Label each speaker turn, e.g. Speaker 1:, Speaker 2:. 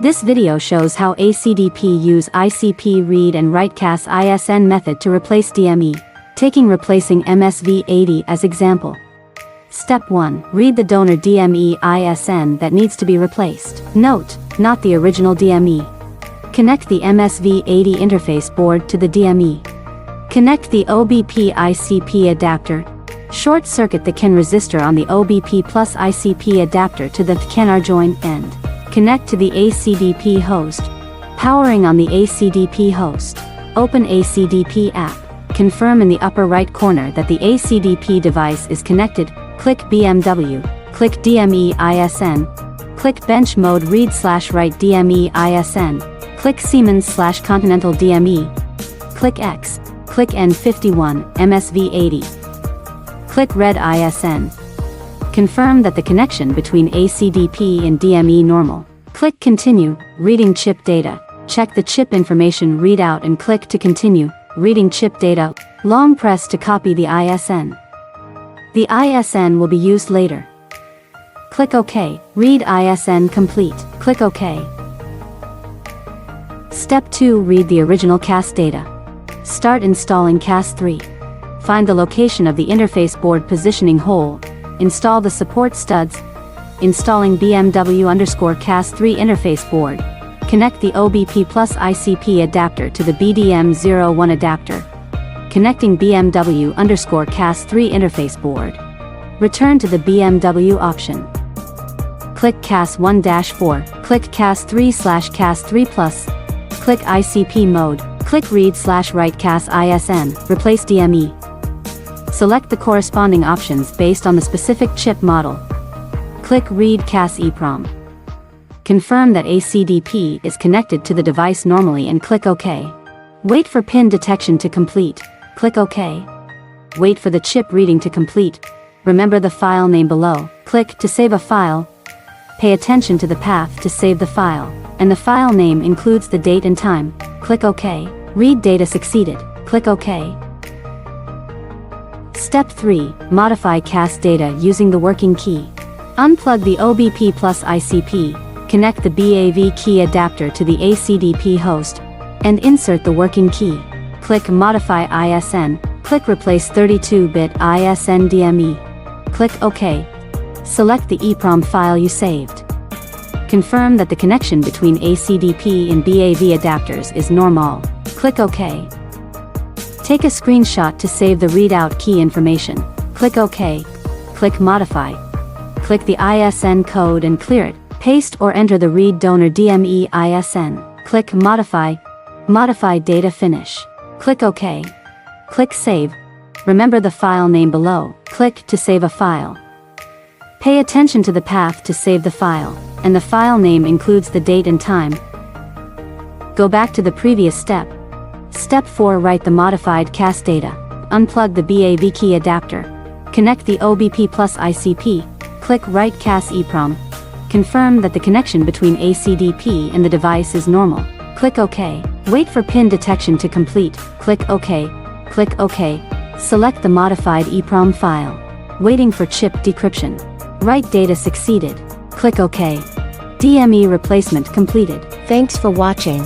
Speaker 1: This video shows how ACDP use ICP read and write CAS ISN method to replace DME, taking replacing MSV80 as example. Step 1. Read the donor DME ISN that needs to be replaced. Note, not the original DME. Connect the MSV80 interface board to the DME. Connect the OBP ICP adapter. Short circuit the CAN resistor on the OBP plus ICP adapter to the CAN join end. Connect to the ACDP host. Powering on the ACDP host. Open ACDP app. Confirm in the upper right corner that the ACDP device is connected. Click BMW. Click DME ISN. Click bench mode read/write DME ISN. Click Siemens/Continental DME. Click X. Click N51 MSV80. Click Red ISN. Confirm that the connection between ACDP and DME normal. Click Continue, reading chip data. Check the chip information readout and click to continue, reading chip data. Long press to copy the ISN. The ISN will be used later. Click OK, read ISN complete. Click OK. Step 2. Read the original CAS data. Start installing CAS 3. Find the location of the interface board positioning hole. Install the support studs. Installing BMW_CAS 3 interface board. Connect the OBP plus ICP adapter to the BDM01 adapter. Connecting BMW_CAS 3 interface board. Return to the BMW option. Click CAS 1-4. Click CAS 3/CAS 3 Plus. Click ICP mode. Click read/write CAS ISN. Replace DME. Select the corresponding options based on the specific chip model. Click Read CAS EEPROM. Confirm that ACDP is connected to the device normally and click OK. Wait for pin detection to complete. Click OK. Wait for the chip reading to complete. Remember the file name below. Click to save a file. Pay attention to the path to save the file, and the file name includes the date and time. Click OK. Read data succeeded. Click OK. Step 3. Modify CAS data using the working key. Unplug the OBP plus ICP, connect the BAV key adapter to the ACDP host, and insert the working key. Click Modify ISN, click Replace 32-bit ISN DME. Click OK. Select the EEPROM file you saved. Confirm that the connection between ACDP and BAV adapters is normal. Click OK. Take a screenshot to save the readout key information. Click OK. Click Modify. Click the ISN code and clear it. Paste or enter the read donor DME ISN. Click Modify. Modify data finish. Click OK. Click Save. Remember the file name below. Click to save a file. Pay attention to the path to save the file, and the file name includes the date and time. Go back to the previous step. Step 4. Write the modified CAS data. Unplug the BAV key adapter. Connect the OBP plus ICP. Click Write CAS EEPROM. Confirm that the connection between ACDP and the device is normal. Click OK. Wait for pin detection to complete. Click OK. Click OK. Select the modified EEPROM file. Waiting for chip decryption. Write data succeeded. Click OK. DME replacement completed.
Speaker 2: Thanks for watching.